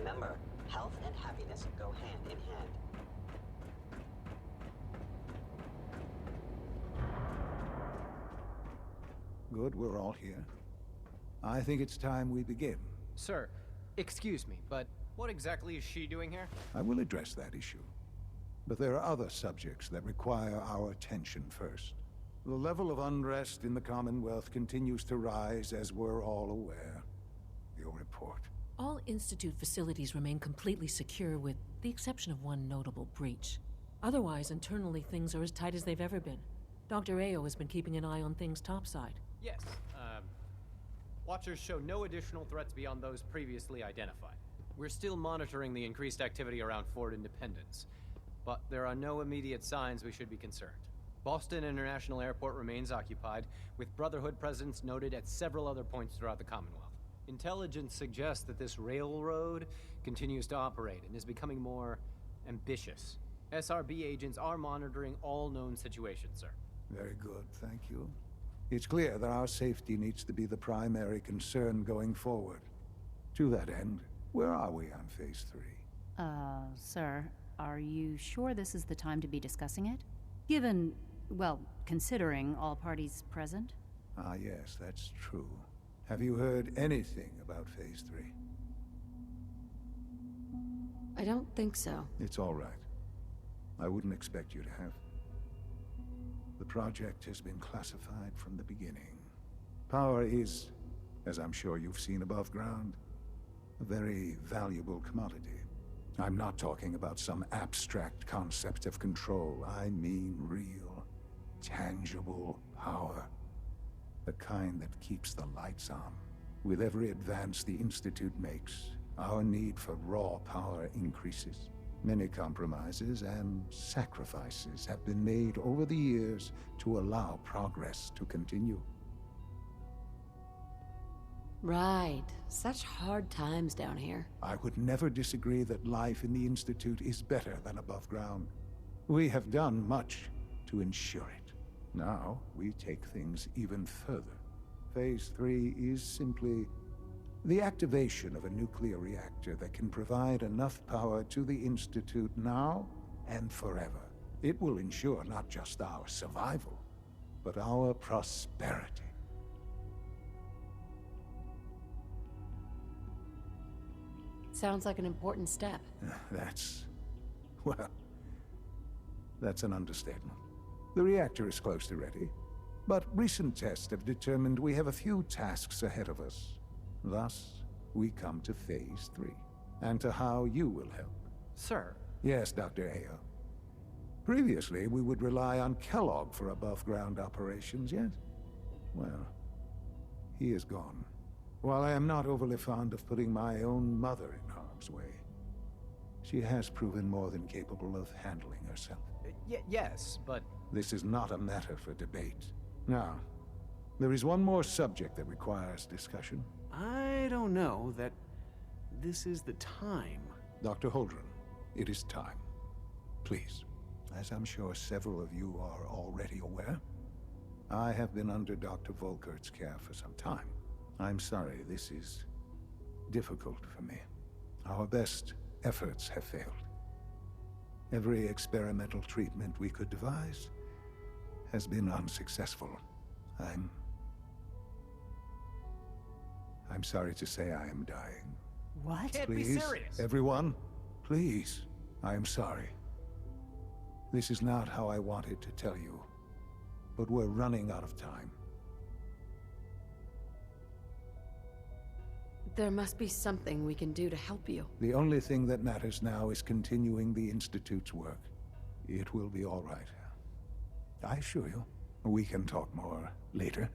Remember, health and happiness go hand in hand. Good, we're all here. I think it's time we begin. Sir, excuse me, but what exactly is she doing here? I will address that issue. But there are other subjects that require our attention first. The level of unrest in the Commonwealth continues to rise, as we're all aware. Your report. All Institute facilities remain completely secure with the exception of one notable breach. Otherwise, internally things are as tight as they've ever been. Dr. Ayo has been keeping an eye on things topside. Yes, Watchers show no additional threats beyond those previously identified. We're still monitoring the increased activity around Fort Independence, but there are no immediate signs we should be concerned. Boston International Airport remains occupied, with Brotherhood presence noted at several other points throughout the Commonwealth. Intelligence suggests that this railroad continues to operate and is becoming more ambitious. SRB agents are monitoring all known situations, sir. Very good, thank you. It's clear that our safety needs to be the primary concern going forward. To that end, where are we on Phase 3? Sir, are you sure this is the time to be discussing it? Given, well, considering all parties present? Ah, yes, that's true. Have you heard anything about Phase 3? I don't think so. It's all right. I wouldn't expect you to have. The project has been classified from the beginning. Power is, as I'm sure you've seen above ground, a very valuable commodity. I'm not talking about some abstract concept of control. I mean real, tangible power. The kind that keeps the lights on. With every advance the Institute makes, our need for raw power increases. Many compromises and sacrifices have been made over the years to allow progress to continue. Right. Such hard times down here. I would never disagree that life in the Institute is better than above ground. We have done much to ensure it. Now, we take things even further. Phase 3 is simply the activation of a nuclear reactor that can provide enough power to the Institute now and forever. It will ensure not just our survival, but our prosperity. Sounds like an important step. Well, that's an understatement. The reactor is close to ready, but recent tests have determined we have a few tasks ahead of us. Thus, we come to Phase 3, and to how you will help. Sir. Yes, Dr. Ayo. Previously, we would rely on Kellogg for above-ground operations, yes? Well, he is gone. While I am not overly fond of putting my own mother in harm's way, she has proven more than capable of handling herself. Yes, but... This is not a matter for debate. Now, there is one more subject that requires discussion. I don't know that this is the time. Dr. Holdren, it is time. Please, as I'm sure several of you are already aware, I have been under Dr. Volkert's care for some time. I'm sorry, this is difficult for me. Our best efforts have failed. Every experimental treatment we could devise has been unsuccessful. I'm sorry to say I am dying. What? Can't Please, be serious. everyone, please. I am sorry. This is not how I wanted to tell you, but we're running out of time. There must be something we can do to help you. The only thing that matters now is continuing the Institute's work. It will be all right. I assure you, we can talk more later.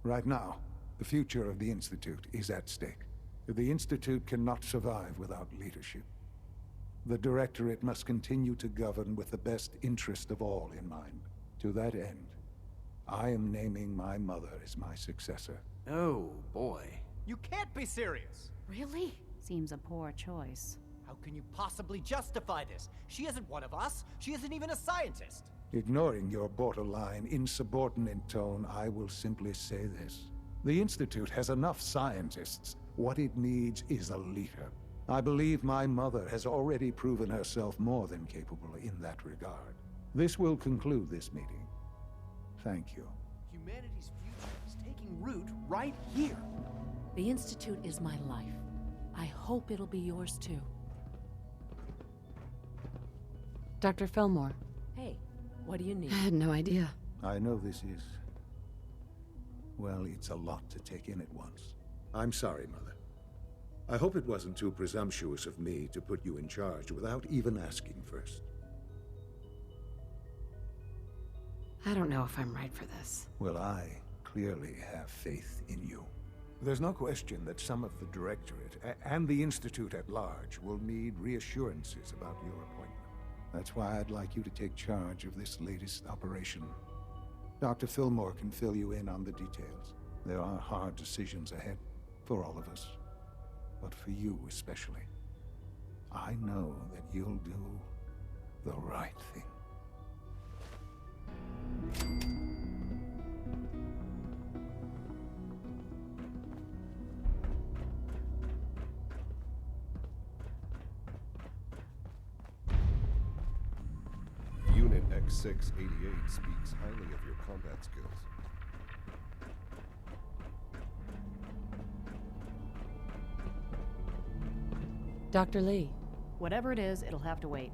Right now, the future of the Institute is at stake. The Institute cannot survive without leadership. The Directorate must continue to govern with the best interest of all in mind. To that end, I am naming my mother as my successor. Oh, boy. You can't be serious! Really? Seems a poor choice. How can you possibly justify this? She isn't one of us. She isn't even a scientist. Ignoring your borderline, insubordinate tone, I will simply say this. The Institute has enough scientists What it needs is a leader. I believe my mother has already proven herself more than capable in that regard. This will conclude this meeting. Thank you. Humanity's future is taking root right here. The Institute is my life. I hope it'll be yours too. Dr. Fillmore. Hey, what do you need? I had no idea. I know this is... well, it's a lot to take in at once. I'm sorry, Mother. I hope it wasn't too presumptuous of me to put you in charge without even asking first. I don't know if I'm right for this. Well, I clearly have faith in you. There's no question that some of the Directorate and the Institute at large will need reassurances about your appointment. That's why I'd like you to take charge of this latest operation. Dr. Fillmore can fill you in on the details. There are hard decisions ahead for all of us, but for you especially. I know that you'll do the right thing. Unit X688 speaks highly of your combat skills. Dr. Lee. Whatever it is, it'll have to wait.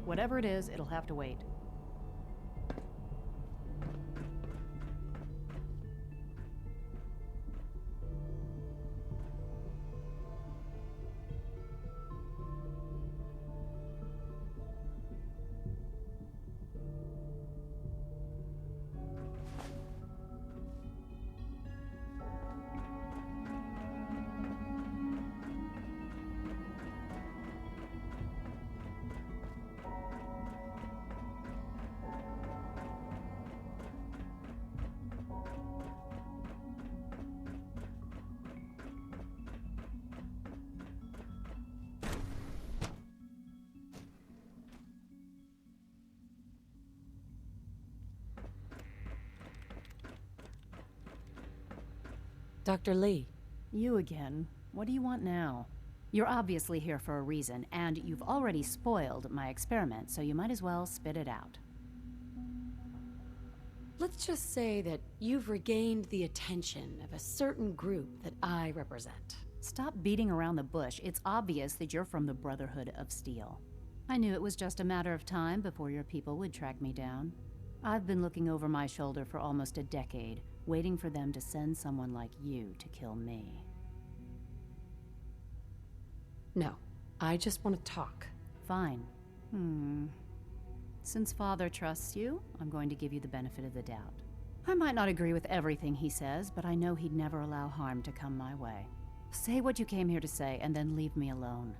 Whatever it is, it'll have to wait. Dr. Lee. You again. What do you want now? You're obviously here for a reason, and you've already spoiled my experiment, so you might as well spit it out. Let's just say that you've regained the attention of a certain group that I represent. Stop beating around the bush. It's obvious that you're from the Brotherhood of Steel. I knew it was just a matter of time before your people would track me down. I've been looking over my shoulder for almost a decade, waiting for them to send someone like you to kill me. No, I just want to talk. Fine. Since Father trusts you, I'm going to give you the benefit of the doubt. I might not agree with everything he says, but I know he'd never allow harm to come my way. Say what you came here to say, and then leave me alone.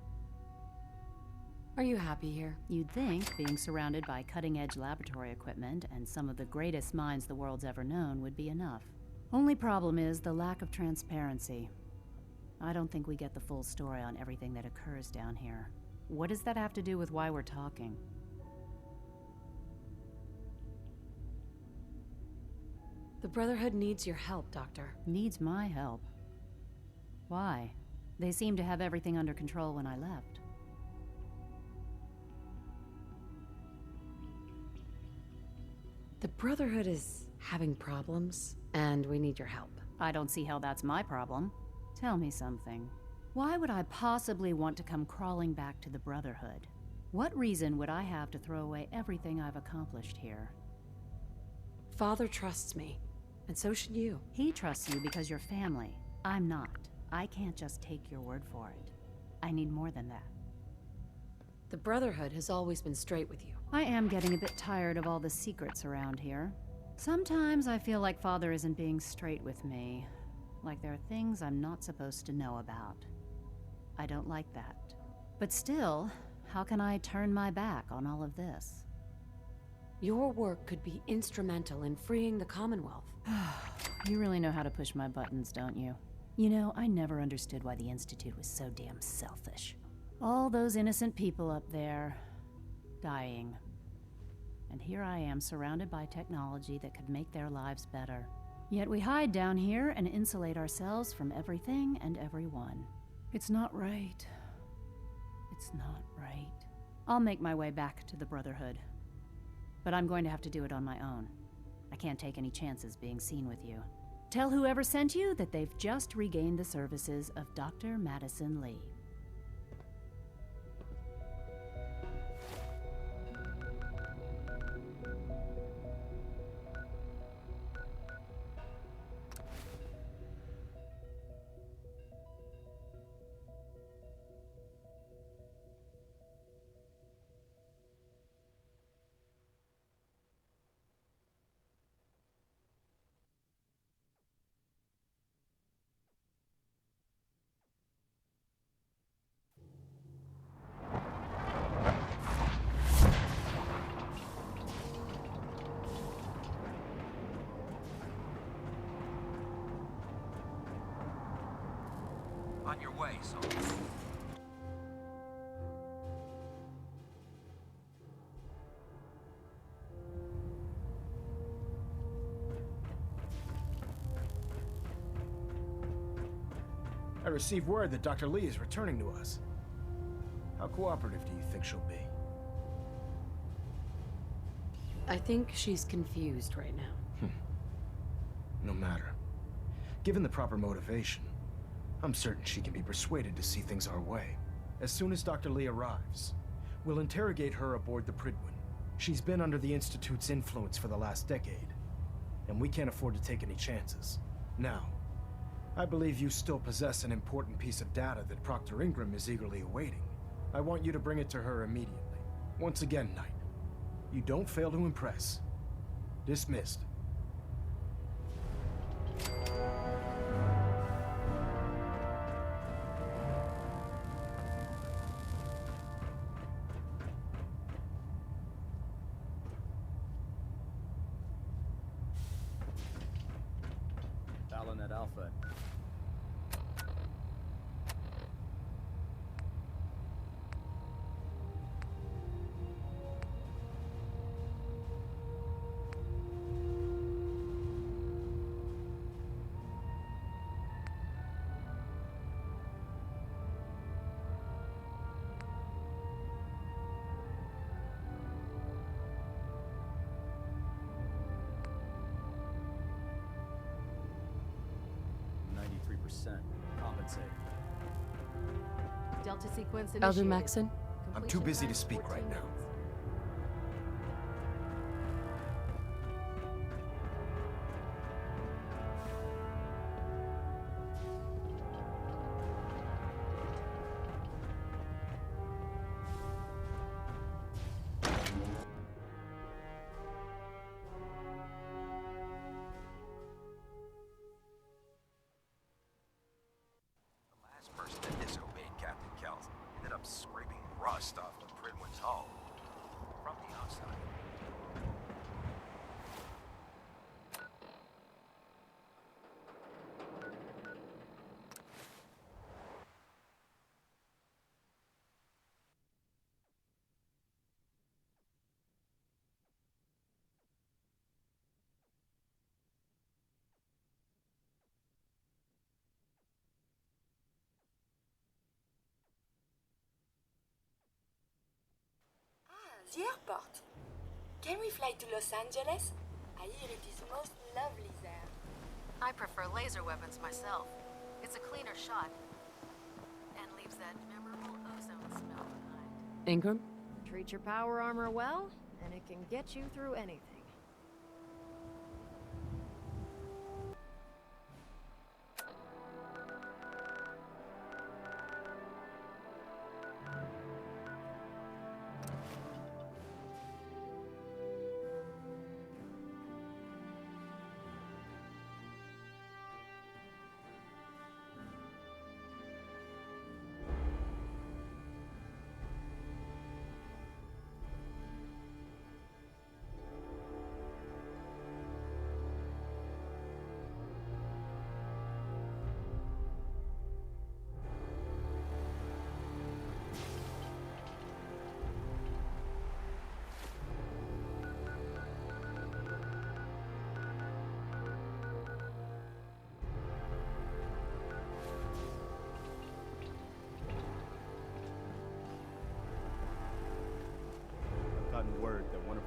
Are you happy here? You'd think being surrounded by cutting-edge laboratory equipment and some of the greatest minds the world's ever known would be enough. Only problem is the lack of transparency. I don't think we get the full story on everything that occurs down here. What does that have to do with why we're talking? The Brotherhood needs your help, Doctor. Needs my help. Why? They seemed to have everything under control when I left. The Brotherhood is having problems, and we need your help. I don't see how that's my problem. Tell me something. Why would I possibly want to come crawling back to the Brotherhood? What reason would I have to throw away everything I've accomplished here? Father trusts me, and so should you. He trusts you because you're family. I'm not. I can't just take your word for it. I need more than that. The Brotherhood has always been straight with you. I am getting a bit tired of all the secrets around here. Sometimes I feel like Father isn't being straight with me. Like there are things I'm not supposed to know about. I don't like that. But still, how can I turn my back on all of this? Your work could be instrumental in freeing the Commonwealth. You really know how to push my buttons, don't you? You know, I never understood why the Institute was so damn selfish. All those innocent people up there, dying. And here I am surrounded by technology that could make their lives better. Yet we hide down here and insulate ourselves from everything and everyone. It's not right. It's not right. I'll make my way back to the Brotherhood. But I'm going to have to do it on my own. I can't take any chances being seen with you. Tell whoever sent you that they've just regained the services of Dr. Madison Lee. On your way, soldier. I received word that Dr. Lee is returning to us. How cooperative do you think she'll be? I think she's confused right now. No matter. Given the proper motivation, I'm certain she can be persuaded to see things our way. As soon as Dr. Lee arrives, we'll interrogate her aboard the Prydwen. She's been under the Institute's influence for the last decade, and we can't afford to take any chances. Now, I believe you still possess an important piece of data that Proctor Ingram is eagerly awaiting. I want you to bring it to her immediately. Once again, Knight, you don't fail to impress. Dismissed. At Alpha. Compensate. Delta sequence initiated. Elder Maxon? I'm too busy to speak right now. Rust off the Prydwen's hull. From the outside. The airport. Can we fly to Los Angeles? I hear it is most lovely there. I prefer laser weapons myself. It's a cleaner shot. And leaves that memorable ozone smell behind. Ingram? Treat your power armor well, and it can get you through anything.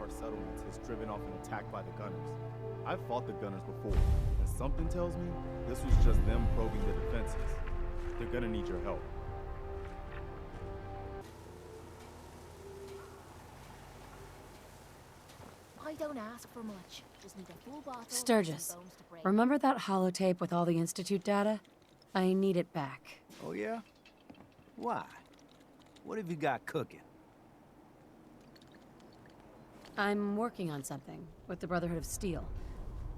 our settlements has driven off an attack by the gunners. I've fought the gunners before, and something tells me this was just them probing the defenses. They're gonna need your help. I don't ask for much. Just need a full bottle and Sturgis, some bones to break. remember that holotape with all the Institute data? I need it back. Oh, yeah? Why? What have you got cooking? I'm working on something with the Brotherhood of Steel.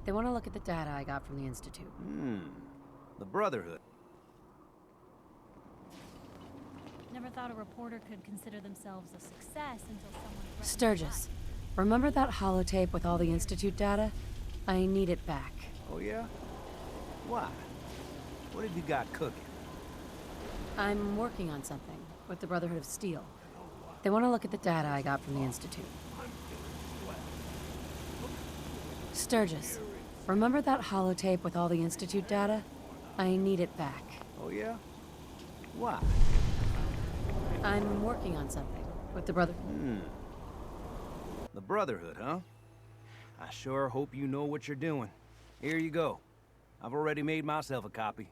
They want to look at the data I got from the Institute. The Brotherhood. Never thought a reporter could consider themselves a success until someone threatened Sturgis, remember that holotape with all the Institute data? I need it back. Oh, yeah? Why? What have you got cooking? I'm working on something with the Brotherhood of Steel. They want to look at the data I got from the Institute. Sturgis, remember that holotape with all the Institute data? I need it back. Oh, yeah? Why? I'm working on something with the The Brotherhood, huh? I sure hope you know what you're doing. Here you go. I've already made myself a copy.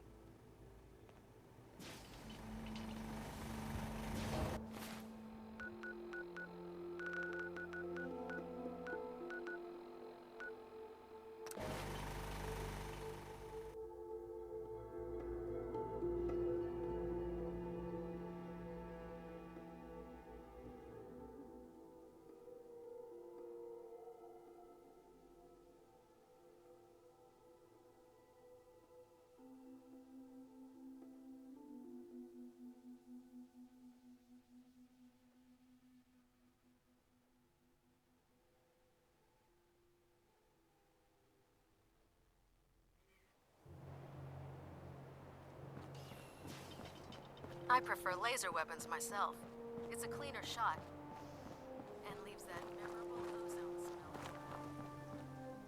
I prefer laser weapons myself. It's a cleaner shot. And leaves that memorable ozone smell.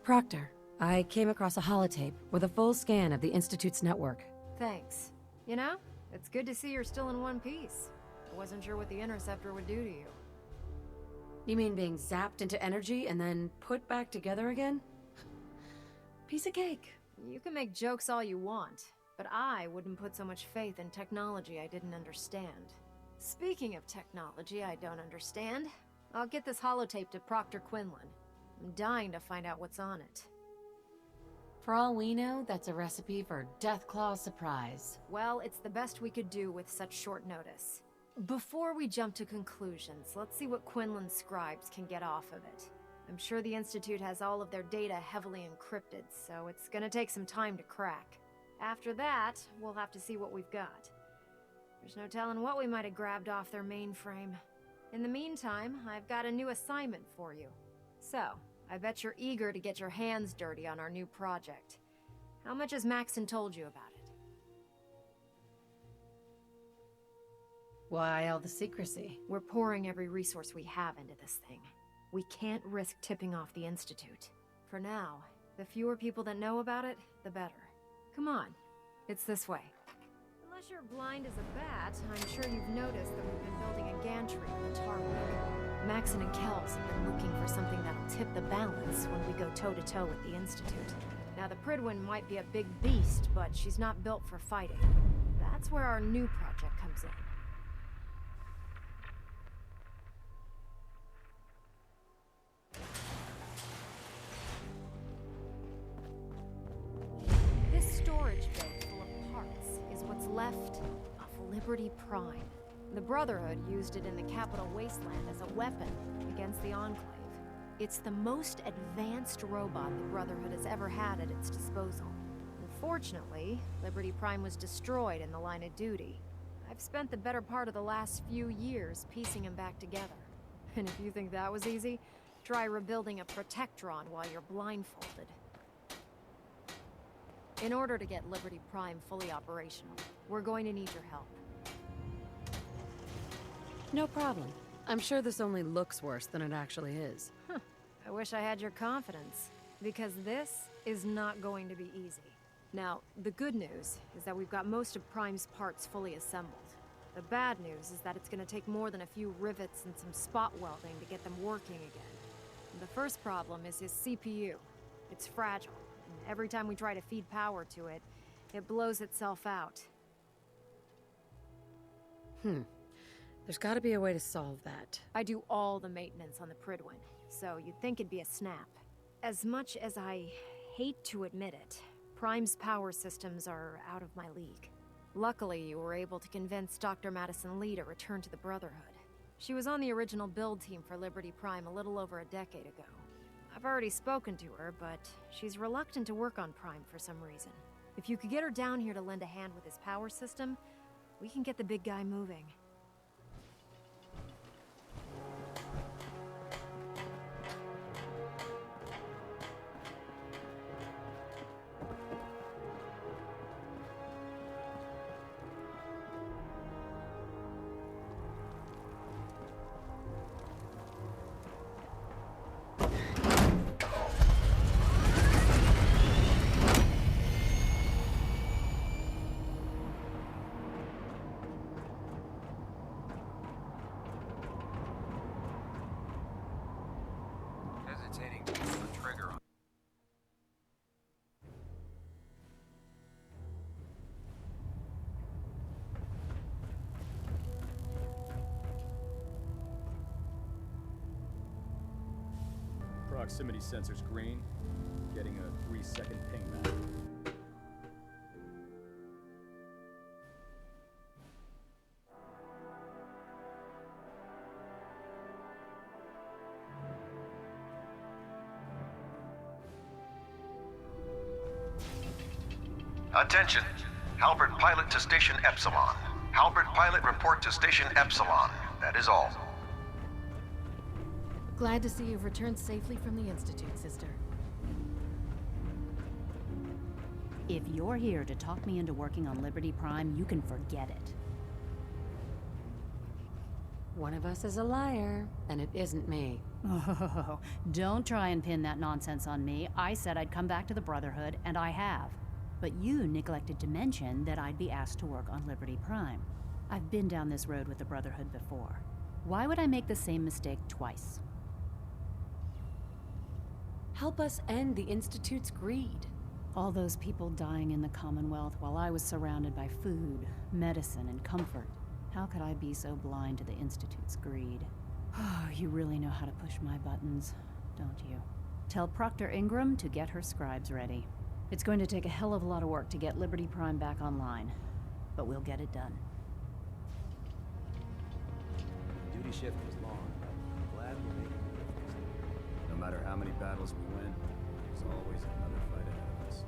Proctor, I came across a holotape with a full scan of the Institute's network. Thanks. You know, it's good to see you're still in one piece. I wasn't sure what the Interceptor would do to you. You mean being zapped into energy and then put back together again? Piece of cake. You can make jokes all you want, but I wouldn't put so much faith in technology I didn't understand. Speaking of technology I don't understand, I'll get this holotape to Proctor Quinlan. I'm dying to find out what's on it. For all we know, that's a recipe for Deathclaw surprise. Well, it's the best we could do with such short notice. Before we jump to conclusions, let's see what Quinlan's scribes can get off of it. I'm sure the Institute has all of their data heavily encrypted, so it's gonna take some time to crack. After that, we'll have to see what we've got. There's no telling what we might have grabbed off their mainframe. In the meantime, I've got a new assignment for you. So, I bet you're eager to get your hands dirty on our new project. How much has Maxon told you about it? Why all the secrecy? We're pouring every resource we have into this thing. We can't risk tipping off the Institute. For now, the fewer people that know about it, the better. Come on, it's this way. Unless you're blind as a bat, I'm sure you've noticed that we've been building a gantry in the Tarwick. Maxon and Kells have been looking for something that'll tip the balance when we go toe-to-toe with the Institute. Now, the Pridwin might be a big beast, but she's not built for fighting. That's where our new project comes in. Storage bay full of parts is what's left of Liberty Prime. The Brotherhood used it in the Capital Wasteland as a weapon against the Enclave. It's the most advanced robot the Brotherhood has ever had at its disposal. Unfortunately, Liberty Prime was destroyed in the line of duty. I've spent the better part of the last few years piecing him back together. And if you think that was easy, try rebuilding a Protectron while you're blindfolded. In order to get Liberty Prime fully operational, we're going to need your help. No problem. I'm sure this only looks worse than it actually is. Huh. I wish I had your confidence, because this is not going to be easy. Now, the good news is that we've got most of Prime's parts fully assembled. The bad news is that it's going to take more than a few rivets and some spot welding to get them working again. The first problem is his CPU. It's fragile, and every time we try to feed power to it, it blows itself out. There's gotta be a way to solve that. I do all the maintenance on the Prydwen, so you'd think it'd be a snap. As much as I hate to admit it, Prime's power systems are out of my league. Luckily, you were able to convince Dr. Madison Lee to return to the Brotherhood. She was on the original build team for Liberty Prime a little over a decade ago. I've already spoken to her, but she's reluctant to work on Prime for some reason. If you could get her down here to lend a hand with his power system, we can get the big guy moving. Hesitating to pull the trigger on. Proximity sensor's green. Getting a 3-second ping back. Attention! Halbert pilot to station Epsilon. Halbert pilot report to station Epsilon. That is all. Glad to see you've returned safely from the Institute, sister. If you're here to talk me into working on Liberty Prime, you can forget it. One of us is a liar, and it isn't me. Oh, don't try and pin that nonsense on me. I said I'd come back to the Brotherhood, and I have. But you neglected to mention that I'd be asked to work on Liberty Prime. I've been down this road with the Brotherhood before. Why would I make the same mistake twice? Help us end the Institute's greed. All those people dying in the Commonwealth while I was surrounded by food, medicine, and comfort. How could I be so blind to the Institute's greed? Oh, you really know how to push my buttons, don't you? Tell Proctor Ingram to get her scribes ready. It's going to take a hell of a lot of work to get Liberty Prime back online, but we'll get it done. Duty shift was long, but I'm glad we're making it. No matter how many battles we win, there's always another fight ahead of us.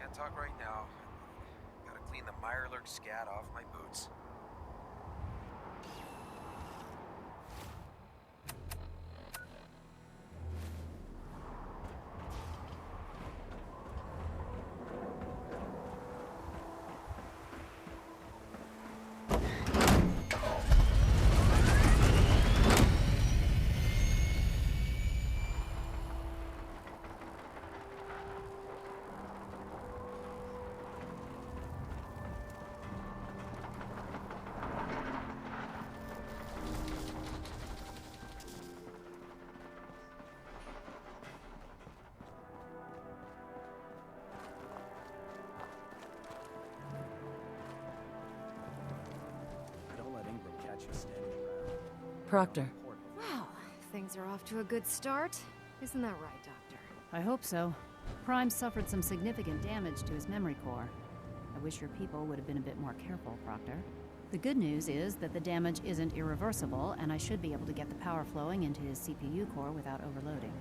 Can't talk right now. Gotta clean the Mirelurk scat off my boots. Proctor. Well, things are off to a good start. Isn't that right, Doctor? I hope so. Prime suffered some significant damage to his memory core. I wish your people would have been a bit more careful, Proctor. The good news is that the damage isn't irreversible, and I should be able to get the power flowing into his CPU core without overloading.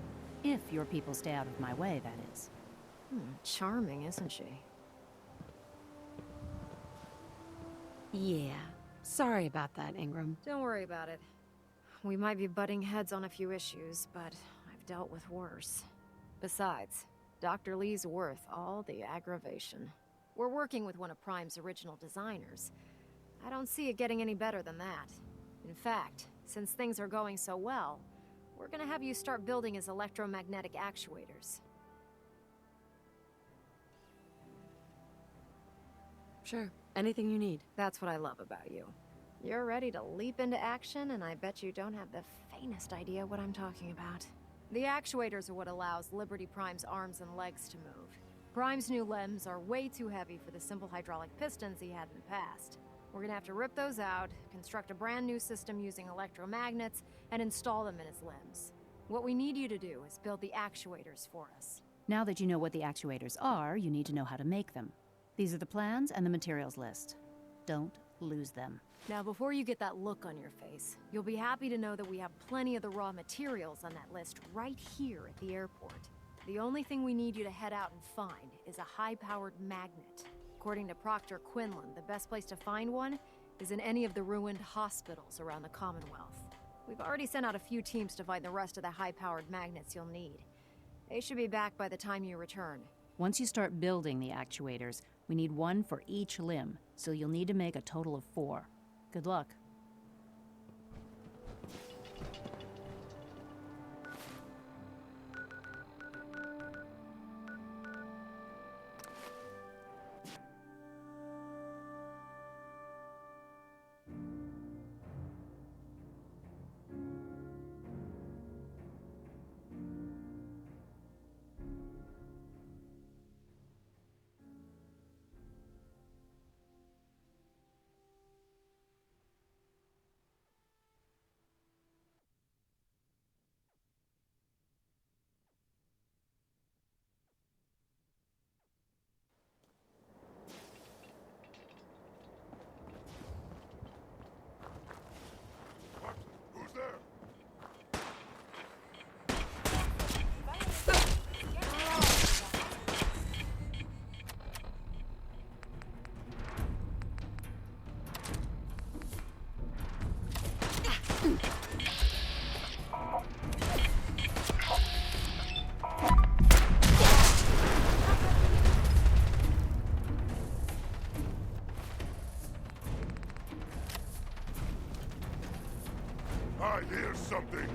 If your people stay out of my way, that is. Charming, isn't she? Yeah. Sorry about that, Ingram. Don't worry about it. We might be butting heads on a few issues, but I've dealt with worse. Besides, Dr. Lee's worth all the aggravation. We're working with one of Prime's original designers. I don't see it getting any better than that. In fact, since things are going so well, we're gonna have you start building his electromagnetic actuators. Sure. Anything you need. That's what I love about you. You're ready to leap into action, and I bet you don't have the faintest idea what I'm talking about. The actuators are what allows Liberty Prime's arms and legs to move. Prime's new limbs are way too heavy for the simple hydraulic pistons he had in the past. We're gonna have to rip those out, construct a brand new system using electromagnets, and install them in his limbs. What we need you to do is build the actuators for us. Now that you know what the actuators are, you need to know how to make them. These are the plans and the materials list. Don't lose them. Now, before you get that look on your face, you'll be happy to know that we have plenty of the raw materials on that list right here at the airport. The only thing we need you to head out and find is a high-powered magnet. According to Proctor Quinlan, the best place to find one is in any of the ruined hospitals around the Commonwealth. We've already sent out a few teams to find the rest of the high-powered magnets you'll need. They should be back by the time you return. Once you start building the actuators, we need one for each limb, so you'll need to make a total of 4. Good luck. I hear something.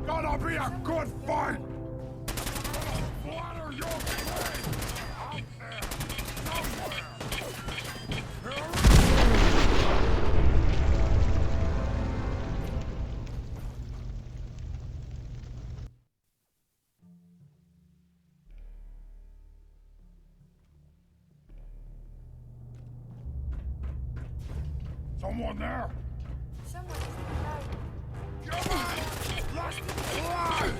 Gonna be a good fight! Flatter your way! Out there! Somewhere! Someone there? Someone is alive. Come on! Let's fly!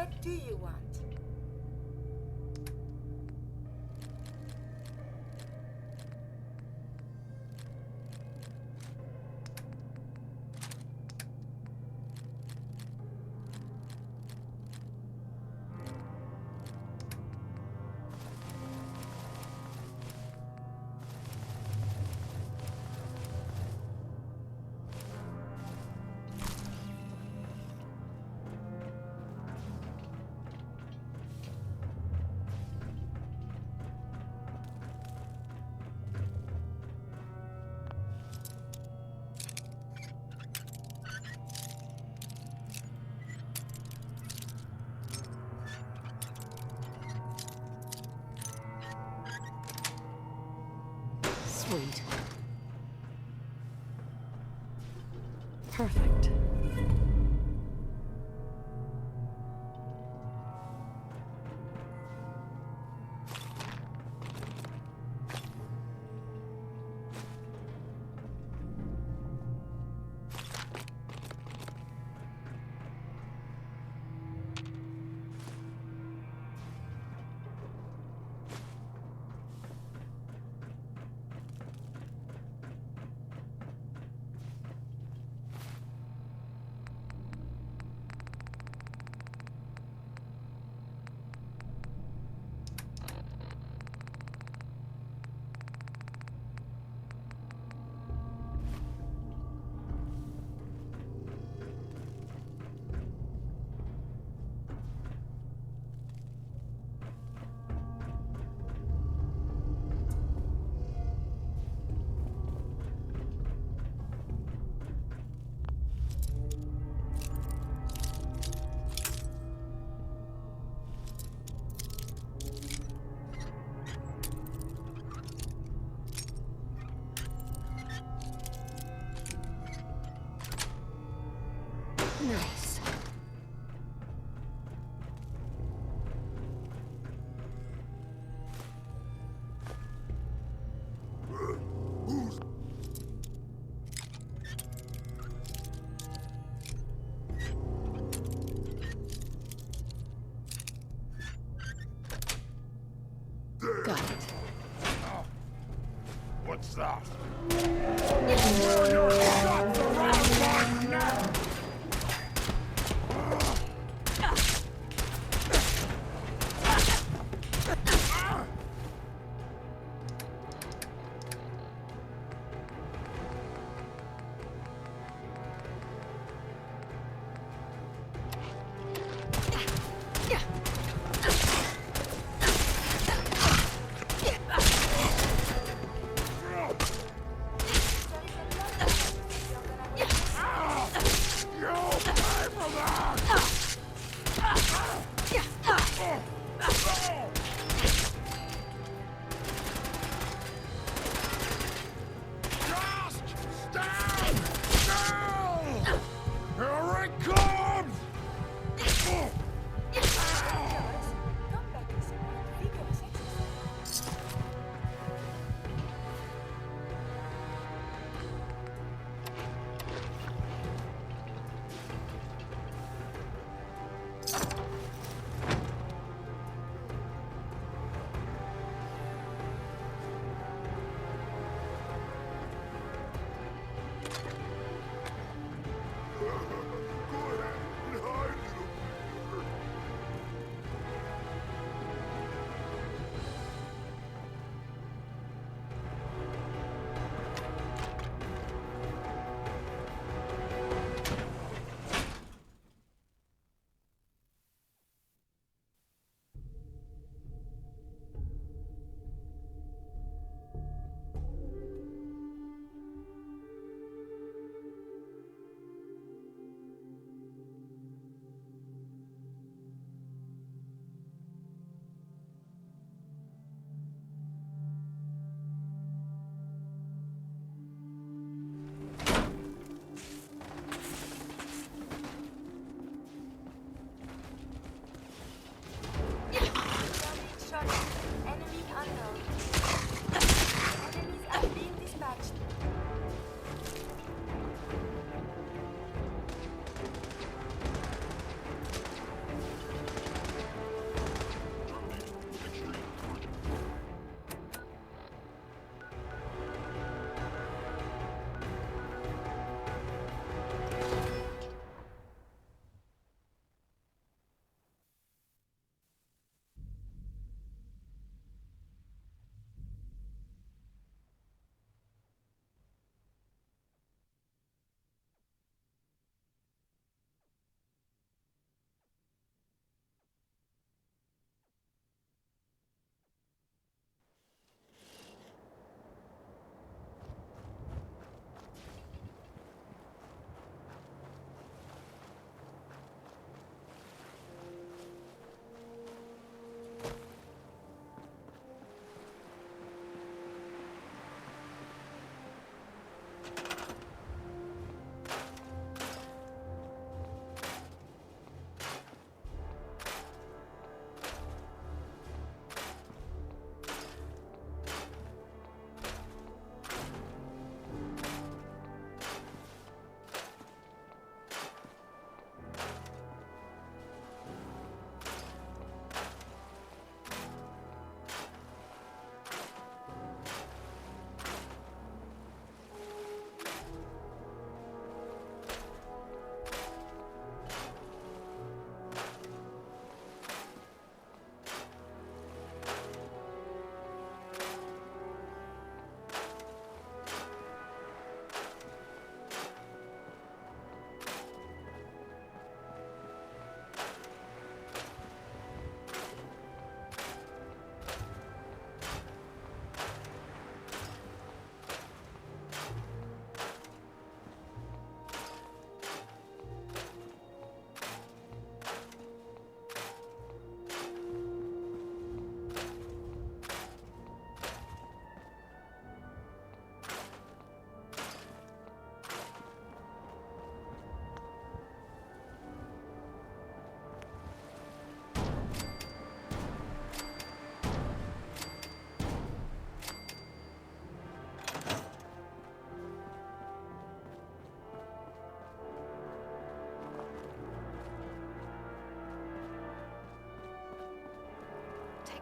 What do you want? Sweet. Perfect. Nice. Got it. What's that? Throw your guts around my neck! Here it comes!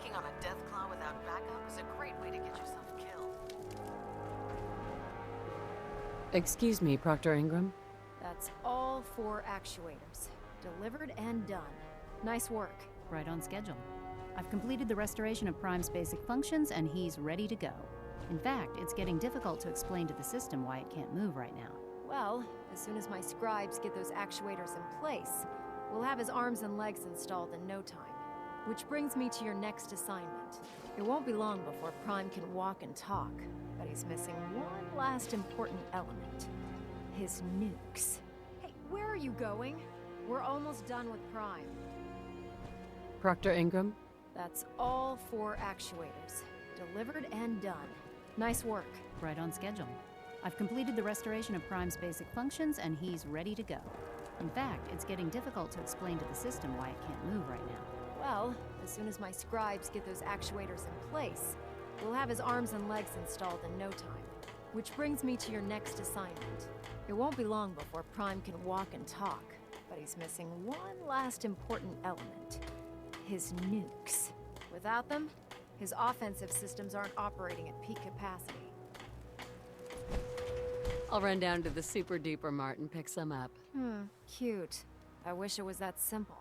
Taking on a Deathclaw without backup is a great way to get yourself killed. Excuse me, Proctor Ingram. That's all 4 actuators. Delivered and done. Nice work. Right on schedule. I've completed the restoration of Prime's basic functions, and he's ready to go. In fact, it's getting difficult to explain to the system why it can't move right now. Well, as soon as my scribes get those actuators in place, we'll have his arms and legs installed in no time. Which brings me to your next assignment. It won't be long before Prime can walk and talk, but he's missing one last important element. His nukes. Hey, where are you going? We're almost done with Prime. Proctor Ingram? That's all 4 actuators. Delivered and done. Nice work. Right on schedule. I've completed the restoration of Prime's basic functions, and he's ready to go. In fact, it's getting difficult to explain to the system why it can't move right now. Well, as soon as my scribes get those actuators in place, we'll have his arms and legs installed in no time. Which brings me to your next assignment. It won't be long before Prime can walk and talk, but he's missing one last important element. His nukes. Without them, his offensive systems aren't operating at peak capacity. I'll run down to the Super Duper Mart and pick some up. Cute. I wish it was that simple.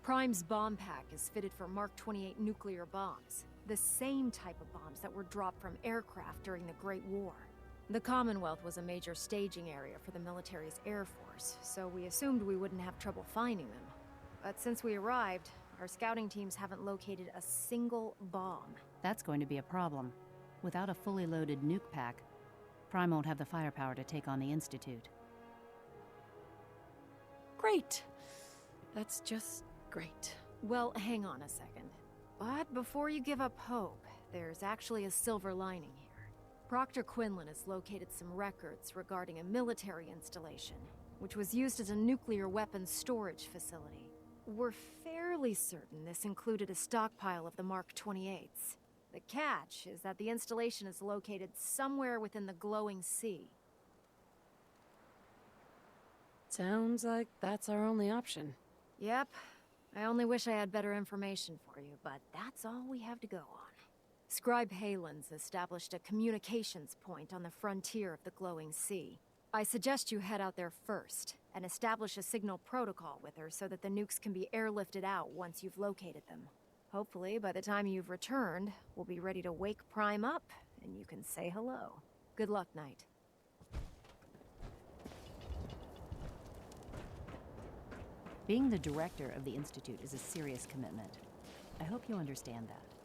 Prime's bomb pack is fitted for Mark 28 nuclear bombs. The same type of bombs that were dropped from aircraft during the Great War. The Commonwealth was a major staging area for the military's air force, so we assumed we wouldn't have trouble finding them. But since we arrived, our scouting teams haven't located a single bomb. That's going to be a problem. Without a fully loaded nuke pack, Prime won't have the firepower to take on the Institute. Great! That's just great. Well, hang on a second. But before you give up hope, there's actually a silver lining here. Proctor Quinlan has located some records regarding a military installation, which was used as a nuclear weapons storage facility. We're fairly certain this included a stockpile of the Mark 28s. The catch is that the installation is located somewhere within the glowing sea. Sounds like that's our only option. Yep. I only wish I had better information for you, but that's all we have to go on. Scribe Halen's established a communications point on the frontier of the glowing sea. I suggest you head out there first, and establish a signal protocol with her so that the nukes can be airlifted out once you've located them. Hopefully, by the time you've returned, we'll be ready to wake Prime up, and you can say hello. Good luck, Knight. Being the director of the Institute is a serious commitment. I hope you understand that.